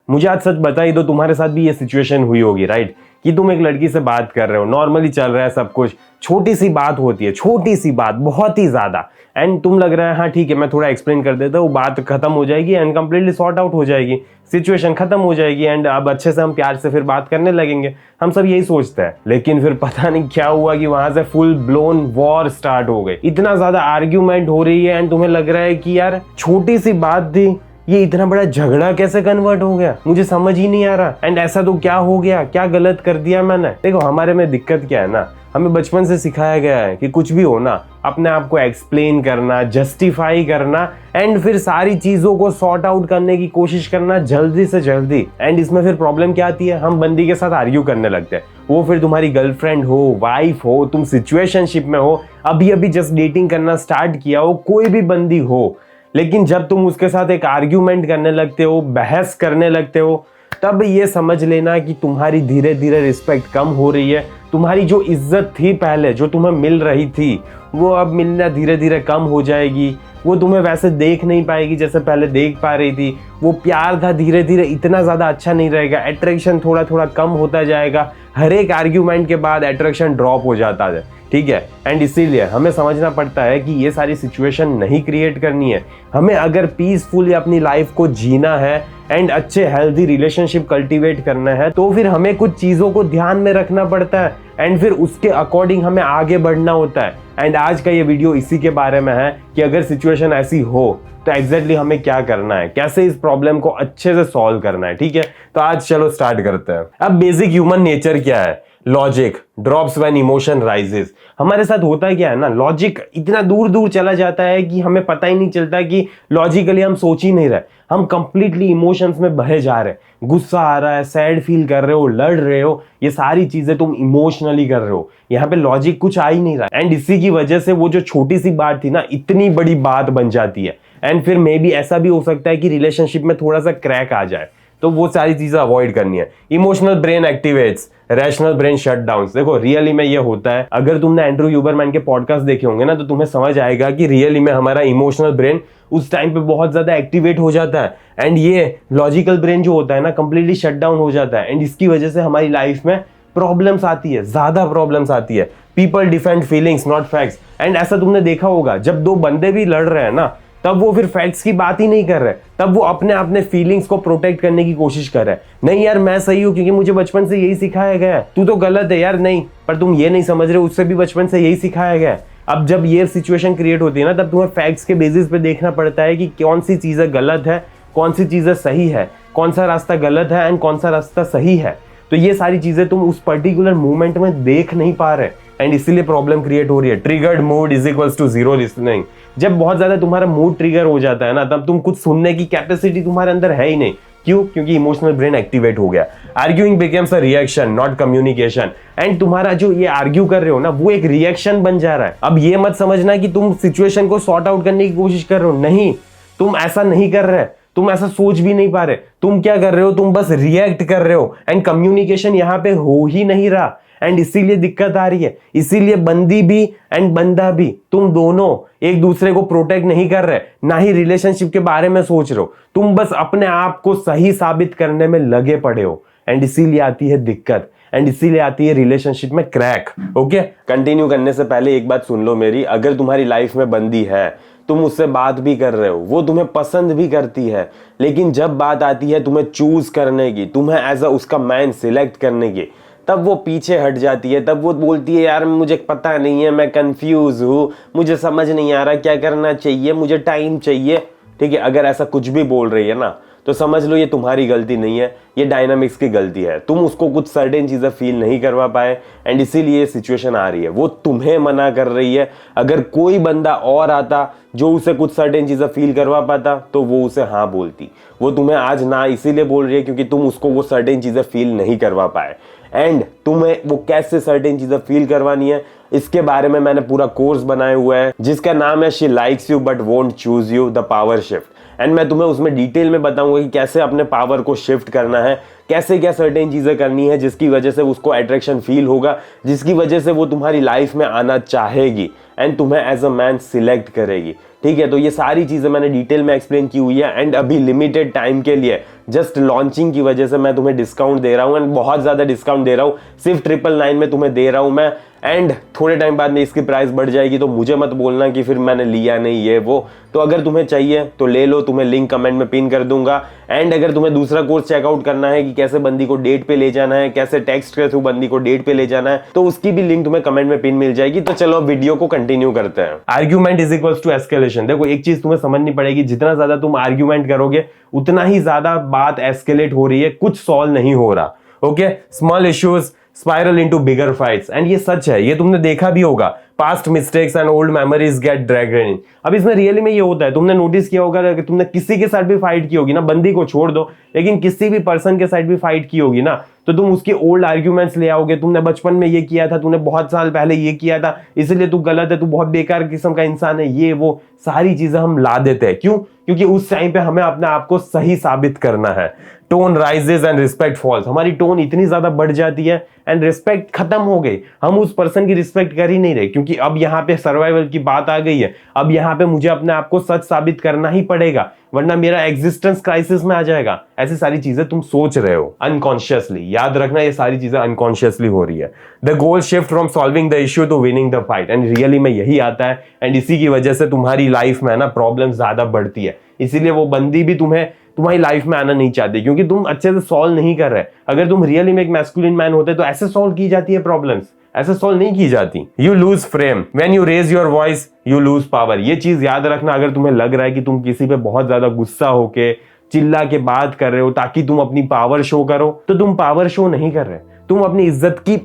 मुझे आज सच बता ही दो, तुम्हारे साथ भी ये सिचुएशन हुई होगी, राइट? कि तुम एक लड़की से बात कर रहे हो, नॉर्मली चल रहा है सब कुछ, छोटी सी बात होती है, छोटी सी बात बहुत ही ज्यादा, एंड तुम लग रहा है हाँ ठीक है मैं थोड़ा एक्सप्लेन कर देता हूँ, बात खत्म हो जाएगी एंड कंप्लीटली सॉर्ट आउट हो जाएगी, सिचुएशन खत्म हो जाएगी एंड अब अच्छे से हम प्यार से फिर बात करने लगेंगे। हम सब यही सोचते हैं, लेकिन फिर पता नहीं क्या हुआ कि वहां से फुल ब्लोन वॉर स्टार्ट हो गई, इतना ज्यादा आर्ग्यूमेंट हो रही है एंड तुम्हें लग रहा है कि यार छोटी सी बात थी, ये इतना बड़ा झगड़ा कैसे कन्वर्ट हो गया, मुझे समझ ही नहीं आ रहा। एंड ऐसा तो क्या हो गया, क्या गलत कर दिया मैंने? देखो हमारे में दिक्कत क्या है ना, हमें बचपन से सिखाया गया है कि कुछ भी हो ना अपने आप को एक्सप्लेन करना, जस्टिफाई करना एंड फिर सारी चीजों को सॉर्ट आउट करने की कोशिश करना जल्दी से जल्दी। एंड इसमें फिर प्रॉब्लम क्या आती है, हम बंदी के साथ आर्ग्यू करने लगते हैं, वो फिर तुम्हारी गर्लफ्रेंड हो, वाइफ हो, तुम सिचुएशनशिप में हो, अभी अभी जस्ट डेटिंग करना स्टार्ट किया हो, कोई भी बंदी हो, लेकिन जब तुम उसके साथ एक आर्ग्यूमेंट करने लगते हो, बहस करने लगते हो, तब ये समझ लेना कि तुम्हारी धीरे धीरे रिस्पेक्ट कम हो रही है, तुम्हारी जो इज्जत थी पहले जो तुम्हें मिल रही थी वो अब मिलना धीरे धीरे कम हो जाएगी, वो तुम्हें वैसे देख नहीं पाएगी जैसे पहले देख पा रही थी, वो प्यार था धीरे धीरे इतना ज़्यादा अच्छा नहीं रहेगा, अट्रैक्शन थोड़ा थोड़ा कम होता जाएगा, हर एक आर्ग्यूमेंट के बाद अट्रैक्शन ड्रॉप हो जाता है, ठीक है? एंड इसीलिए हमें समझना पड़ता है कि ये सारी सिचुएशन नहीं क्रिएट करनी है। हमें अगर पीसफुली अपनी लाइफ को जीना है एंड अच्छे हेल्दी रिलेशनशिप कल्टीवेट करना है तो फिर हमें कुछ चीज़ों को ध्यान में रखना पड़ता है एंड फिर उसके अकॉर्डिंग हमें आगे बढ़ना होता है। एंड आज का ये वीडियो इसी के बारे में है कि अगर सिचुएशन ऐसी हो तो एग्जैक्टली हमें क्या करना है, कैसे इस प्रॉब्लम को अच्छे से सॉल्व करना है, ठीक है? तो आज चलो स्टार्ट करते हैं। अब बेसिक ह्यूमन नेचर क्या है? Logic drops when emotion rises. हमारे साथ होता क्या है ना, लॉजिक इतना दूर दूर चला जाता है कि हमें पता ही नहीं चलता कि लॉजिकली हम सोच ही नहीं रहे, हम कंप्लीटली इमोशंस में बहे जा रहे हैं, गुस्सा आ रहा है, सैड फील कर रहे हो, लड़ रहे हो, ये सारी चीजें तुम इमोशनली कर रहे हो, यहाँ पे लॉजिक कुछ आ ही नहीं रहा। एंड इसी की वजह से वो जो छोटी सी बात थी ना इतनी बड़ी बात बन जाती है एंड फिर मे बी ऐसा भी हो सकता है कि रिलेशनशिप में थोड़ा सा क्रैक आ जाए, तो वो सारी चीजें अवॉइड करनी है। Emotional brain activates, rational brain shut down. देखो रियली में ये होता है, अगर तुमने एंड्रू ह्यूबरमैन के पॉडकास्ट देखे होंगे ना तो तुम्हें समझ आएगा कि रियली में हमारा इमोशनल ब्रेन उस टाइम पे बहुत ज्यादा एक्टिवेट हो जाता है एंड ये लॉजिकल ब्रेन जो होता है ना कंप्लीटली शट डाउन हो जाता है एंड इसकी वजह से हमारी लाइफ में प्रॉब्लम्स आती है, ज्यादा प्रॉब्लम्स आती है। People defend feelings not facts. And ऐसा तुमने देखा होगा जब दो बंदे भी लड़ रहे हैं ना तब वो फिर फैक्ट्स की बात ही नहीं कर रहे, तब वो अपने फीलिंग्स को प्रोटेक्ट करने की कोशिश कर रहे हैं। नहीं यार मैं सही हूं क्योंकि मुझे बचपन से यही सिखाया गया है, तू तो गलत है यार। नहीं, पर तुम ये नहीं समझ रहे, उससे भी बचपन से यही सिखाया गया है। अब जब ये सिचुएशन क्रिएट होती है ना तब तुम्हें फैक्ट्स के बेसिस पे देखना पड़ता है कि कौन सी चीजें गलत है, कौन सी चीजें सही है, कौन सा रास्ता गलत है एंड कौन सा रास्ता सही है। तो ये सारी चीजें तुम उस पर्टिकुलर मोमेंट में देख नहीं पा रहे एंड इसीलिए प्रॉब्लम क्रिएट हो रही है। Triggered mood is equals to zero listening. जब बहुत ज्यादा तुम्हारा मूड ट्रिगर हो जाता है ना तब तुम कुछ सुनने की कैपेसिटी तुम्हारे अंदर है ही नहीं। क्यों? क्योंकि इमोशनल ब्रेन एक्टिवेट हो गया। Arguing becomes a reaction not communication. And तुम्हारा जो ये आर्ग्यू कर रहे हो ना वो एक रिएक्शन बन जा रहा है। अब ये मत समझना कि तुम सिचुएशन को सॉर्ट आउट करने की कोशिश कर रहे हो, नहीं, तुम ऐसा नहीं कर रहे, तुम ऐसा सोच भी नहीं पा रहे। तुम क्या कर रहे हो, तुम बस रिएक्ट कर रहे हो एंड कम्युनिकेशन यहाँ पे हो ही नहीं रहा एंड इसीलिए दिक्कत आ रही है। इसीलिए बंदी भी एंड बंदा भी, तुम दोनों एक दूसरे को प्रोटेक्ट नहीं कर रहे, ना ही रिलेशनशिप के बारे में सोच रहे हो, तुम बस अपने आप को सही साबित करने में लगे पड़े हो एंड इसीलिए आती है दिक्कत एंड इसीलिए आती है रिलेशनशिप में क्रैक। ओके, कंटिन्यू करने से पहले एक बात सुन लो मेरी। अगर तुम्हारी लाइफ में बंदी है, तुम उससे बात भी कर रहे हो, वो तुम्हें पसंद भी करती है, लेकिन जब बात आती है तुम्हें चूज करने की, तुम्हें एज अ उसका मैन सिलेक्ट करने की, तब वो पीछे हट जाती है। तब वो बोलती है यार मुझे पता नहीं है, मैं कंफ्यूज हूँ, मुझे समझ नहीं आ रहा क्या करना चाहिए, मुझे टाइम चाहिए। ठीक है, अगर ऐसा कुछ भी बोल रही है ना तो समझ लो ये तुम्हारी गलती नहीं है, ये डायनामिक्स की गलती है। तुम उसको कुछ सर्टेन चीजें फील नहीं करवा पाए एंड इसीलिए सिचुएशन आ रही है। वो तुम्हें मना कर रही है। अगर कोई बंदा और आता जो उसे कुछ सर्टेन चीजें फील करवा पाता तो वो उसे हाँ बोलती। वो तुम्हें आज ना इसीलिए बोल रही है क्योंकि तुम उसको वो सर्टेन चीजें फील नहीं करवा पाए एंड तुम्हें वो कैसे सर्टेन चीजें फील करवानी है इसके बारे में मैंने पूरा कोर्स बनाया हुआ है जिसका नाम है she likes you but won't choose you, the power shift. And मैं तुम्हें उसमें डिटेल में बताऊंगा कि कैसे अपने पावर को शिफ्ट करना है, कैसे क्या सर्टेन चीजें करनी है जिसकी वजह से उसको अट्रैक्शन फील होगा, जिसकी वजह से वो तुम्हारी लाइफ में आना चाहेगी एंड तुम्हें एज अ मैन सिलेक्ट करेगी। ठीक है, तो ये सारी चीजें मैंने डिटेल में एक्सप्लेन की हुई है एंड अभी लिमिटेड टाइम के लिए जस्ट लॉन्चिंग की वजह से मैं तुम्हें डिस्काउंट दे रहा हूं, एंड बहुत ज्यादा डिस्काउंट दे रहा हूं, सिर्फ 999 में तुम्हें दे रहा हूं मैं। एंड थोड़े टाइम बाद में इसकी प्राइस बढ़ जाएगी, तो मुझे मत बोलना कि फिर मैंने लिया नहीं ये वो। तो अगर तुम्हें चाहिए तो ले लो, तुम्हें लिंक कमेंट में पिन कर दूंगा। एंड अगर तुम्हें दूसरा कोर्स चेकआउट करना है कि कैसे बंदी को डेट पे ले जाना है, कैसे टेक्स्ट के थ्रू बंदी को डेट पे ले जाना है, तो उसकी भी लिंक तुम्हें कमेंट में पिन मिल जाएगी। तो चलो वीडियो को कंटिन्यू करते हैं। Argument is equals to escalation. देखो एक चीज तुम्हें समझनी पड़ेगी, जितना ज्यादा तुम आर्ग्यूमेंट करोगे उतना ही ज्यादा बात एस्केलेट हो रही है, कुछ सॉल्व नहीं हो रहा। Okay, small issues spiral into bigger fights, and ये सच है, ये तुमने देखा भी होगा। Past mistakes and old memories get dragged in. अब इसमें रियली में ये होता है, तुमने नोटिस किया होगा कि तुमने किसी के साथ भी फाइट की होगी ना, बंदी को छोड़ दो, लेकिन किसी भी पर्सन के साथ भी फाइट की होगी ना, तो तुम उसके ओल्ड आर्ग्यूमेंट्स ले आओगे। तुमने बचपन में ये किया था, तूने बहुत साल पहले ये किया था, इसलिए तू गलत है, तू बहुत बेकार किस्म का इंसान है, ये वो सारी चीजें हम ला देते हैं। क्यों? क्योंकि उस टाइम पे हमें अपने आप को सही साबित करना है। Tone rises and respect falls. हमारी टोन इतनी ज्यादा बढ़ जाती है एंड रिस्पेक्ट खत्म हो गई। हम उस पर्सन की रिस्पेक्ट कर ही नहीं रहे, क्योंकि अब यहाँ पे सर्वाइवल की बात आ गई है। अब यहाँ पे मुझे अपने आप को सच साबित करना ही पड़ेगा, वरना मेरा एग्जिस्टेंस क्राइसिस में आ जाएगा। ऐसी सारी चीजें तुम सोच रहे हो अनकॉन्शियसली। याद रखना, ये सारी चीजें अनकॉन्शियसली हो रही है। The goal shift from solving the issue to winning the fight, and really में यही आता है। एंड इसी की वजह से तुम्हारी लाइफ में ना प्रॉब्लम ज्यादा बढ़ती है। इसीलिए वो बंदी भी तुम्हारी लाइफ में आना नहीं चाहती, क्योंकि तुम अच्छे से सॉल्व नहीं कर रहे। अगर तुम रियली में एक मैस्कुलिन मैन होते तो ऐसे सॉल्व की जाती है प्रॉब्लम्स, ऐसे सॉल्व नहीं की जाती। You lose frame when you raise your voice, you lose power. ये चीज याद रखना। अगर तुम्हें लग रहा है कि तुम किसी पे बहुत ज्यादा गुस्सा होके चिल्ला के बात कर रहे हो ताकि तुम अपनी पावर शो करो, तो तुम पावर शो नहीं कर रहे, तुम अपनी इज्जत की,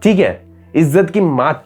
ठीक है, इज्जत की मात।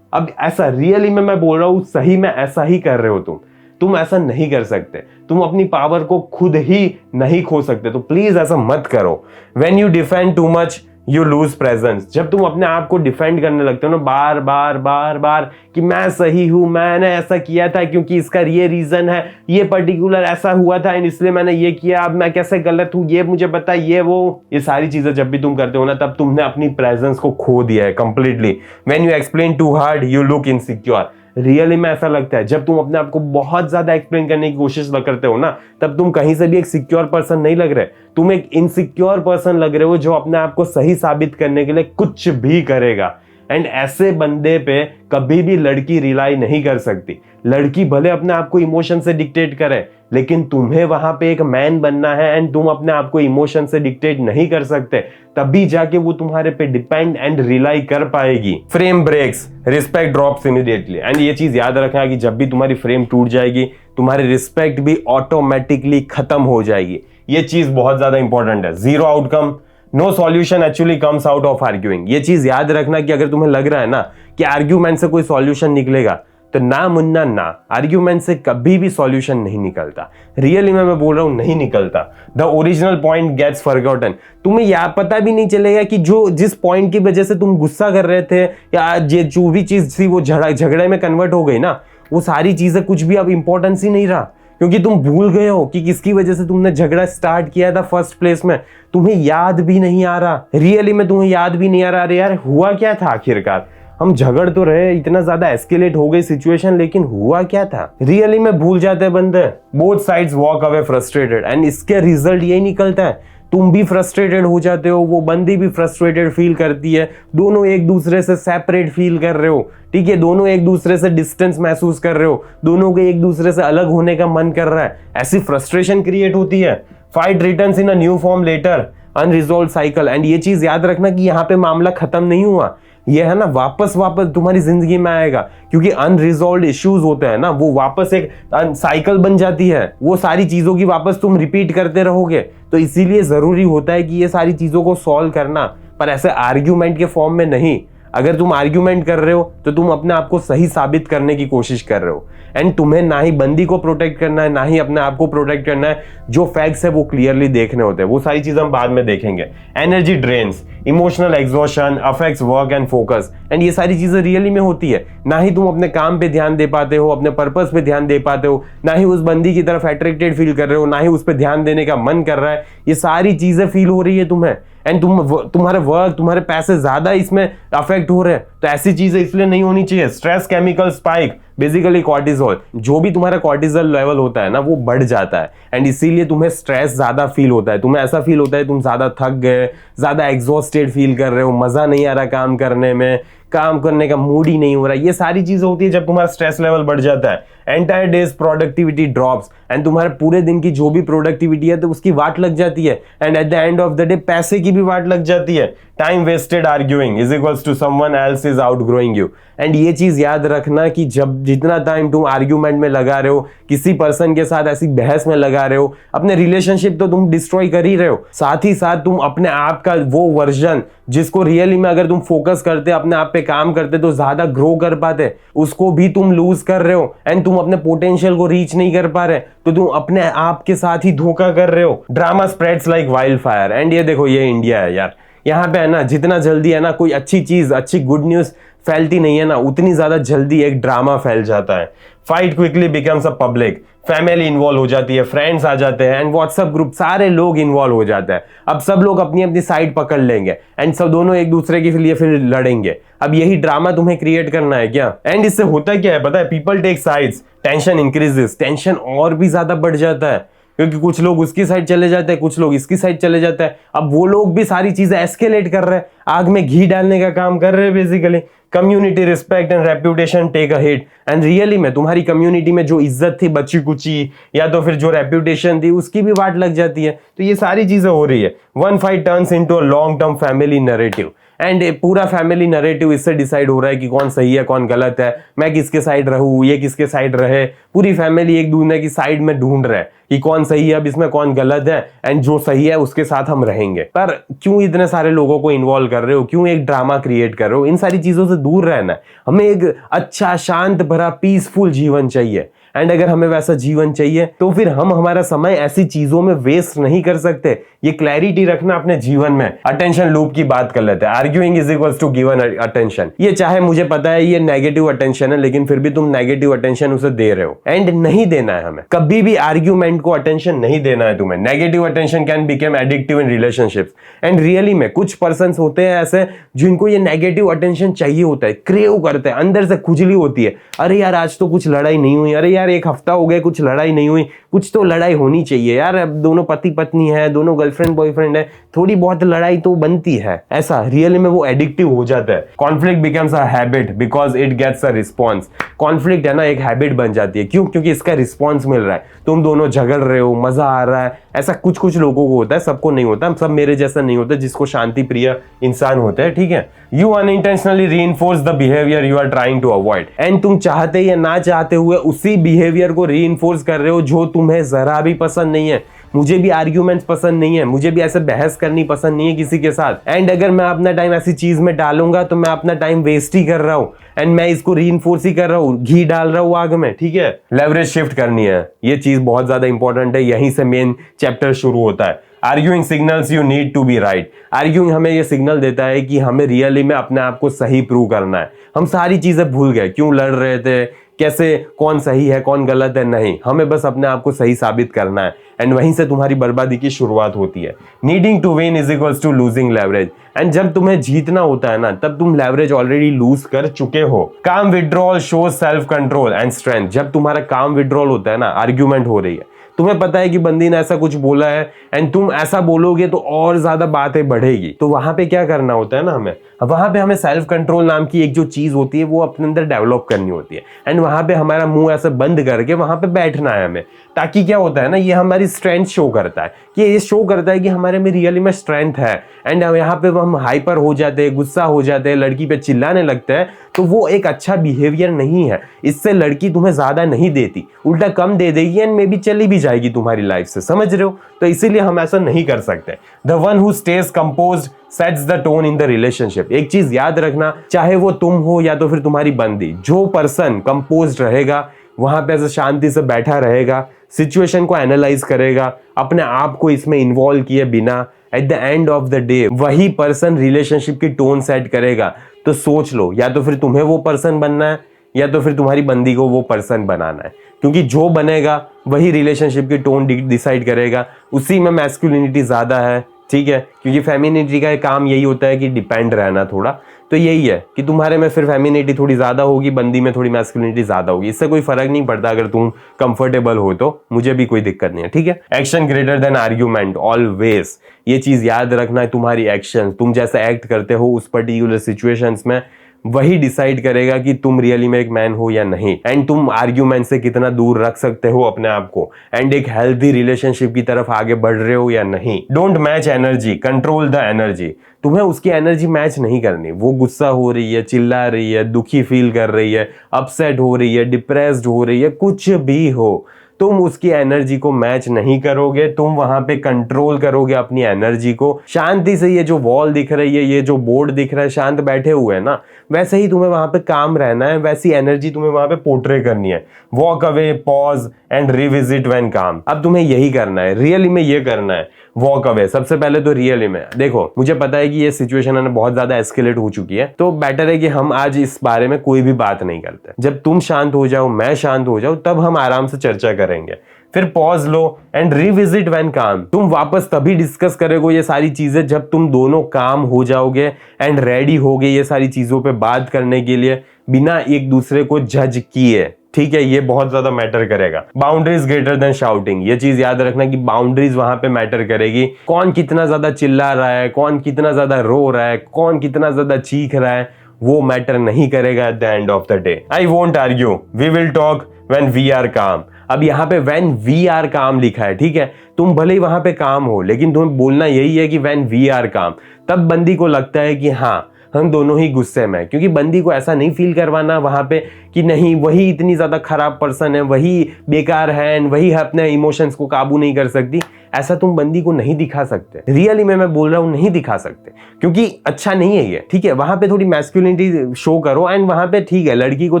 अब ऐसा रियली में मैं बोल रहा हूं, सही में ऐसा ही कर रहे हो तुम ऐसा नहीं कर सकते। तुम अपनी पावर को खुद ही नहीं खो सकते, तो प्लीज ऐसा मत करो। When you defend too much, you lose presence. जब तुम अपने आप को डिफेंड करने लगते हो ना बार बार बार बार कि मैं सही हूं, मैंने ऐसा किया था क्योंकि इसका ये रीजन है, ये पर्टिकुलर ऐसा हुआ था इसलिए मैंने ये किया, अब मैं कैसे गलत हूं, ये मुझे पता, ये वो, ये सारी चीजें जब भी तुम करते हो ना, तब तुमने अपनी प्रेजेंस को खो दिया है completely. When you explain too hard, you look insecure. Really में ऐसा लगता है, जब तुम अपने आप को बहुत ज्यादा एक्सप्लेन करने की कोशिश करते हो ना, तब तुम कहीं से भी एक सिक्योर पर्सन नहीं लग रहे, तुम एक इनसिक्योर पर्सन लग रहे हो जो अपने आप को सही साबित करने के लिए कुछ भी करेगा। एंड ऐसे बंदे पे कभी भी लड़की रिलाई नहीं कर सकती। लड़की भले अपने आप को इमोशन से डिक्टेट करे, लेकिन तुम्हें वहां पे एक मैन बनना है एंड तुम अपने आप को इमोशन से डिक्टेट नहीं कर सकते, तभी जाके वो तुम्हारे पे डिपेंड एंड रिलाई कर पाएगी। Frame breaks, respect drops immediately. And ये चीज याद रखना कि जब भी तुम्हारी फ्रेम टूट जाएगी, तुम्हारी रिस्पेक्ट भी ऑटोमेटिकली खत्म हो जाएगी। ये चीज बहुत ज्यादा इंपॉर्टेंट है। Zero outcome, no solution actually comes out of arguing. ये चीज याद रखना कि अगर तुम्हें लग रहा है ना कि आर्ग्यूमेंट से कोई सॉल्यूशन निकलेगा, तो ना मुन्ना ना, आर्ग्यूमेंट से कभी भी सॉल्यूशन नहीं निकलता। रियली में मैं बोल रहा हूं, नहीं निकलता। The original point gets forgotten. तुम्हें यह पता भी नहीं चलेगा कि जिस पॉइंट की वजह से तुम गुस्सा कर रहे थे या जो भी चीज थी वो झगड़े में कन्वर्ट हो गई ना, वो सारी चीजें कुछ भी अब इंपॉर्टेंस ही नहीं रहा, क्योंकि तुम भूल गए हो कि किसकी वजह से तुमने झगड़ा स्टार्ट किया था फर्स्ट प्लेस में। तुम्हें याद भी नहीं आ रहा, रियली में तुम्हें याद भी नहीं आ रहा, अरे यार हुआ क्या था आखिरकार। हम झगड़ तो रहे, इतना ज्यादा एस्केलेट हो गई सिचुएशन, लेकिन हुआ क्या था रियली में भूल जाते बंदे। Both sides walk away frustrated, and इसके रिजल्ट यही निकलता है, तुम भी फ्रस्ट्रेटेड हो जाते हो, वो बंदी भी फ्रस्ट्रेटेड फील करती है, दोनों एक दूसरे से सेपरेट फील कर रहे हो, ठीक है, दोनों एक दूसरे से डिस्टेंस महसूस कर रहे हो, दोनों के एक दूसरे से अलग होने का मन कर रहा है, ऐसी फ्रस्ट्रेशन क्रिएट होती है। Fight returns in a new form later, unresolved cycle. And ये चीज याद रखना कि यहाँ पे मामला खत्म नहीं हुआ, ये है ना वापस तुम्हारी जिंदगी में आएगा, क्योंकि अनरिजॉल्व्ड इश्यूज होते हैं ना, वो वापस एक साइकिल बन जाती है, वो सारी चीजों की वापस तुम रिपीट करते रहोगे। तो इसीलिए जरूरी होता है कि ये सारी चीजों को सॉल्व करना, पर ऐसे आर्ग्यूमेंट के फॉर्म में नहीं। अगर तुम आर्ग्यूमेंट कर रहे हो तो तुम अपने आप को सही साबित करने की कोशिश कर रहे हो, एंड तुम्हें ना ही बंदी को प्रोटेक्ट करना है, ना ही अपने आप को प्रोटेक्ट करना है। जो फैक्ट्स है वो क्लियरली देखने होते हैं, वो सारी चीजें हम बाद में देखेंगे। Energy drains, emotional exhaustion affects work and focus, and ये सारी चीजें रियली में होती है। ना ही तुम अपने काम पे ध्यान दे पाते हो, अपने पर्पस पे ध्यान दे पाते हो, ना ही उस बंदी की तरफ अट्रैक्टेड फील कर रहे हो, ना ही उस पर ध्यान देने का मन कर रहा है। ये सारी चीजें फील हो रही है तुम्हें, एंड तुम्हारे वर्क, तुम्हारे पैसे ज्यादा इसमें अफेक्ट हो रहे हैं। तो तो ऐसी चीजें इसलिए नहीं होनी चाहिए। Stress chemical spike, basically cortisol, जो भी तुम्हारा कॉर्टिसोल लेवल होता है ना वो बढ़ जाता है एंड इसीलिए तुम्हें स्ट्रेस ज्यादा फील होता है। तुम्हें ऐसा फील होता है तुम ज्यादा थक गए, ज्यादा एग्जॉस्टेड फील कर रहे हो, मजा नहीं आ रहा काम करने में, काम करने का मूड ही नहीं हो रहा। ये सारी चीजें होती है जब तुम्हारा स्ट्रेस लेवल बढ़ जाता है। Entire days productivity drops and तुम्हारे पूरे दिन की जो भी प्रोडक्टिविटी है तो उसकी वाट लग जाती है and at the end of the day पैसे की भी वाट लग जाती है। Time wasted arguing is equals to someone else is outgrowing you. And ये चीज याद रखना कि जब जितना टाइम तुम आर्ग्यूमेंट में लगा रहे हो, किसी पर्सन के साथ ऐसी बहस में लगा रहे हो, अपने रिलेशनशिप तो तुम डिस्ट्रॉय कर ही रहे हो, साथ ही साथ तुम अपने आप का वो वर्जन जिसको रियली में अगर तुम फोकस करते, अपने आप पे काम करते तो ज्यादा ग्रो कर पाते, उसको भी तुम लूज कर रहे हो एंड तुम अपने पोटेंशियल को रीच नहीं कर पा रहे, तो तुम अपने आप के साथ ही धोखा कर रहे हो। Drama spreads like wild fire. And ये देखो, ये इंडिया है यार, यहाँ पे है ना जितना जल्दी है ना कोई अच्छी चीज, अच्छी गुड न्यूज फैलती नहीं है ना, उतनी ज्यादा जल्दी एक ड्रामा फैल जाता है। Fight quickly becomes a public, family involve हो जाती है, फ्रेंड्स आ जाते हैं एंड व्हाट्सएप ग्रुप, सारे लोग इन्वॉल्व हो जाते हैं। अब सब लोग अपनी अपनी साइड पकड़ लेंगे एंड सब दोनों एक दूसरे के लिए फिर लड़ेंगे। अब यही ड्रामा तुम्हें क्रिएट करना है क्या? एंड इससे होता क्या है पता है? People take sides, tension increases, tension और भी ज्यादा बढ़ जाता है क्योंकि कुछ लोग उसकी साइड चले जाते हैं, कुछ लोग इसकी साइड चले जाते हैं। अब वो लोग भी सारी चीजें एस्केलेट कर रहे हैं, आग में घी डालने का काम कर रहे हैं basically. Community respect and reputation take a hit. And really में तुम्हारी कम्युनिटी में जो इज्जत थी बची कुची, या तो फिर जो रेप्यूटेशन थी, उसकी भी वाट लग जाती है। तो ये सारी चीजें हो रही है। One fight turns into a long term family narrative and पूरा फैमिली नैरेटिव इससे डिसाइड हो रहा है कि कौन सही है कौन गलत है, मैं किसके साइड रहूं, ये किसके साइड रहे। पूरी फैमिली एक दूसरे की साइड में ढूंढ रहा है कि कौन सही है, अब इसमें कौन गलत है, एंड जो सही है उसके साथ हम रहेंगे। पर क्यों इतने सारे लोगों को इन्वॉल्व कर रहे हो? क्यों एक ड्रामा क्रिएट कर रहे हो? इन सारी चीजों से दूर रहना है। हमें एक अच्छा, शांत भरा, पीसफुल जीवन चाहिए। एंड अगर हमें वैसा जीवन चाहिए तो फिर हम हमारा समय ऐसी चीजों में वेस्ट नहीं कर सकते। ये क्लैरिटी रखना अपने जीवन में। अटेंशन लूप की बात कर लेते हैं। Arguing is equals to given attention. ये चाहे मुझे पता है ये नेगेटिव अटेंशन है, लेकिन फिर भी तुम नेगेटिव अटेंशन उसे दे रहे हो एंड नहीं देना है। हमें कभी भी आर्ग्यूमेंट को अटेंशन नहीं देना है तुम्हें। Negative attention can become addictive in relationships and really में कुछ पर्संस होते हैं ऐसे जिनको ये नेगेटिव अटेंशन चाहिए होता है, क्रेव करते हैं, अंदर से खुजली होती है। अरे यार आज तो कुछ लड़ाई नहीं हुई, अरे यार एक हफ्ता हो गया कुछ लड़ाई नहीं हुई, कुछ तो लड़ाई होनी चाहिए यार, अब दोनों पति पत्नी है, दोनों गर्लफ्रेंड बॉयफ्रेंड है, थोड़ी बहुत लड़ाई तो बनती है। ऐसा रियली में वो एडिक्टिव हो जाता है। Conflict becomes a habit because it gets a response. Conflict है ना एक हैबिट बन जाती है। क्यों? क्योंकि इसका रिस्पॉन्स मिल रहा है, तुम दोनों झगड़ रहे हो, मजा आ रहा है। ऐसा कुछ कुछ लोगों को होता है, सबको नहीं होता, सब मेरे जैसा नहीं होता जिसको शांति प्रिय इंसान होते हैं, ठीक है। You unintentionally reinforce the behaviour you are trying to avoid and तुम चाहते या ना चाहते हुए उसी बिहेवियर को रीइंफोर्स कर रहे हो जो तुम्हें जरा भी पसंद नहीं है। मुझे भी आर्ग्यूमेंट्स पसंद नहीं है, मुझे भी ऐसे बहस करनी पसंद नहीं है किसी के साथ। एंड अगर मैं अपना टाइम ऐसी चीज में डालूंगा तो मैं अपना टाइम वेस्ट ही कर रहा हूं एंड मैं इसको रीइंफोर्स ही कर रहा हूं, घी डाल रहा हूं आग में, ठीक है। लेवरेज शिफ्ट करनी है, ये चीज बहुत ज्यादा इंपॉर्टेंट है। यहीं से मेन चैप्टर शुरू होता है। Arguing signals you need to be right. Arguing हमें ये सिग्नल देता है कि हमें रियली में अपने आप को सही प्रूव करना है। हम सारी चीजें भूल गए, क्यों लड़ रहे थे, कैसे, कौन सही है कौन गलत है, नहीं, हमें बस अपने आप को सही साबित करना है एंड वहीं से तुम्हारी बर्बादी की शुरुआत होती है। Needing to win is equals to losing leverage and जब तुम्हें जीतना होता है ना तब तुम लेवरेज ऑलरेडी लूज कर चुके हो। काम withdrawal shows self control and strength. जब तुम्हारा काम विड्रॉल होता है ना, आर्ग्यूमेंट हो रही है, तुम्हें पता है कि बंदी ने ऐसा कुछ बोला है एंड तुम ऐसा बोलोगे तो और ज्यादा बातें बढ़ेगी, तो वहां पे क्या करना होता है ना, हमें वहां पे हमें सेल्फ कंट्रोल नाम की एक जो चीज होती है वो अपने अंदर डेवलप करनी होती है एंड वहां पे हमारा मुंह ऐसे बंद करके वहां पे बैठना है हमें। ताकि क्या होता है ना, ये हमारी स्ट्रेंथ शो करता है कि ये शो करता है कि हमारे में रियली में स्ट्रेंथ है एंड यहाँ पे हम हाइपर हो जाते हैं, गुस्सा हो जाते हैं, लड़की पे चिल्लाने लगते हैं, तो वो एक अच्छा बिहेवियर नहीं है। इससे लड़की तुम्हें ज्यादा नहीं देती, उल्टा कम दे देगी एंड मे बी चली भी जाएगी तुम्हारी लाइफ से, समझ रहे हो। तो इसीलिए हम ऐसा नहीं कर सकते। The one who stays composed sets the tone in the relationship. एक चीज याद रखना, चाहे वो तुम हो या तो फिर तुम्हारी बंदी, जो पर्सन कंपोज्ड रहेगा, वहां पे ऐसे शांति से बैठा रहेगा, सिचुएशन को एनालाइज करेगा, अपने आप को इसमें इन्वॉल्व किए बिना, eight the end of the day वही पर्सन रिलेशनशिप की टोन सेट करेगा। तो सोच लो, या तो फिर तुम्हें वो पर्सन बनना है या तो फिर तुम्हारी बंदी को वो पर्सन बनाना है, क्योंकि जो बनेगा वही रिलेशनशिप की टोन डिसाइड करेगा। उसी में मैस्कुलिनिटी ज्यादा है, ठीक है, क्योंकि फेमिनिटी का काम यही होता है कि डिपेंड रहना थोड़ा, तो यही है कि तुम्हारे में फिर फेमिनिटी थोड़ी ज्यादा होगी, बंदी में थोड़ी मैस्कुलिनिटी ज्यादा होगी। इससे कोई फर्क नहीं पड़ता, अगर तुम कंफर्टेबल हो तो मुझे भी कोई दिक्कत नहीं है, ठीक है। Action greater than argument always, ये चीज याद रखना है। तुम्हारी एक्शन, तुम जैसा एक्ट करते हो उस पर्टिकुलर सिचुएशंस में, वही डिसाइड करेगा कि तुम रियली में एक मैन हो या नहीं, एंड तुम आर्ग्यूमेंट से कितना दूर रख सकते हो अपने आप को, एंड एक हेल्थी रिलेशनशिप की तरफ आगे बढ़ रहे हो या नहीं। Don't match energy, control the energy. तुम्हें उसकी एनर्जी मैच नहीं करनी। वो गुस्सा हो रही है, चिल्ला रही है, दुखी फील कर रही है, अपसेट हो रही है, डिप्रेस्ड हो रही है, कुछ भी हो, तुम उसकी एनर्जी को मैच नहीं करोगे। तुम वहां पे कंट्रोल करोगे अपनी एनर्जी को शांति से। ये जो वॉल दिख रही है, ये जो बोर्ड दिख रहा है, शांत बैठे हुए है ना, वैसे ही तुम्हें वहां पे काम रहना है, वैसी एनर्जी तुम्हें वहां पे पोर्ट्रे करनी है। Walk away, pause and revisit when काम। अब तुम्हें यही करना है, रियली में ये करना है, वॉक अवे। सबसे पहले तो रियली में देखो, मुझे पता है कि ये सिचुएशन है बहुत ज्यादा एस्केलेट हो चुकी है, तो बेटर है कि हम आज इस बारे में कोई भी बात नहीं करते। जब तुम शांत हो जाओ, मैं शांत हो जाऊं, तब हम आराम से चर्चा करेंगे। फिर pause low and revisit when काम। तुम वापस तभी डिस्कस करोगे ये सारी चीजें जब तुम दोनों काम हो जाओगे एंड रेडी होगे ये सारी चीजों पे बात करने के लिए, बिना एक दूसरे को जज किए, ठीक है। ये बहुत ज्यादा मैटर करेगा। बाउंड्रीज ग्रेटर देन शाउटिंग, ये चीज याद रखना कि बाउंड्रीज वहां पे मैटर करेगी। कौन कितना ज्यादा चिल्ला रहा है, कौन कितना ज्यादा रो रहा है, कौन कितना ज्यादा चीख रहा है, वो मैटर नहीं करेगा at the end of the day. I won't argue, we will talk when we are calm. अब यहाँ पे व्हेन वी आर काम लिखा है, ठीक है। तुम भले ही वहां पे काम हो, लेकिन तुम्हें बोलना यही है कि व्हेन वी आर काम। तब बंदी को लगता है कि हाँ, हम दोनों ही गुस्से में, क्योंकि बंदी को ऐसा नहीं फील करवाना वहां पे कि नहीं वही इतनी ज्यादा खराब पर्सन है, वही बेकार है एंड वही अपने इमोशंस को काबू नहीं कर सकती। ऐसा तुम बंदी को नहीं दिखा सकते। रियली में मैं बोल रहा हूं, नहीं दिखा सकते, क्योंकि अच्छा नहीं है ये, ठीक है। वहां पे थोड़ी मैस्कुलिनिटी शो करो एंड वहां पे ठीक है, लड़की को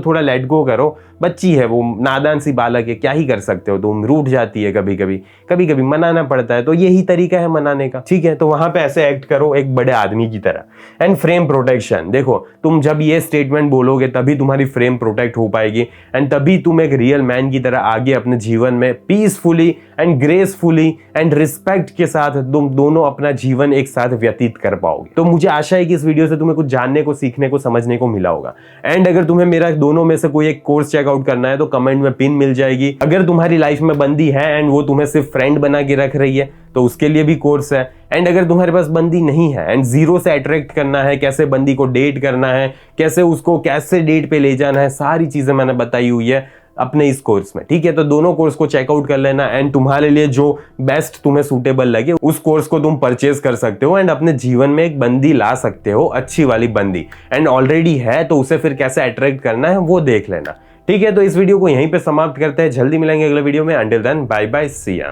थोड़ा लेट गो करो। बच्ची है वो, नादान सी बालक है, क्या ही कर सकते हो तुम। रूठ जाती है कभी कभी, कभी कभी मनाना पड़ता है, तो यही तरीका है मनाने का, ठीक है। तो वहां पे ऐसे एक्ट करो एक बड़े आदमी की तरह। एंड फ्रेम प्रोटेक्शन, देखो तुम जब ये स्टेटमेंट बोलोगे तभी तुम्हारी फ्रेम प्रोटेक्ट हो पाएगी, एंड तभी तुम एक रियल मैन की तरह आगे अपने जीवन में peacefully and gracefully and respect के साथ तुम दोनों अपना जीवन एक साथ व्यतीत कर पाओगे। तो मुझे आशा है कि इस वीडियो से तुम्हें कुछ जानने को, सीखने को, समझने को मिला होगा। एंड अगर तुम्हें मेरा दोनों में से कोई एक कोर्स चेकआउट करना है तो कमेंट में पिन मिल जाएगी। अगर तुम्हारी लाइफ में बंदी है एंड वो तुम्हें सिर्फ फ्रेंड बना के रख रही है तो उसके लिए भी कोर्स है। एंड अगर तुम्हारे पास बंदी नहीं है एंड जीरो से अट्रैक्ट करना है, कैसे बंदी को डेट करना है, कैसे उसको कैसे डेट पे ले जाना है, सारी चीजें मैंने बताई हुई है अपने इस कोर्स में, ठीक है। तो दोनों कोर्स को चेकआउट कर लेना एंड तुम्हारे लिए जो बेस्ट तुम्हें सूटेबल लगे उस कोर्स को तुम परचेज कर सकते हो एंड अपने जीवन में एक बंदी ला सकते हो, अच्छी वाली बंदी। एंड ऑलरेडी है तो उसे फिर कैसे अट्रैक्ट करना है वो देख लेना, ठीक है। तो इस वीडियो को यहीं पे समाप्त करते हैं, जल्दी मिलेंगे अगले वीडियो में। अंटिल देन बाय बाय, सी या।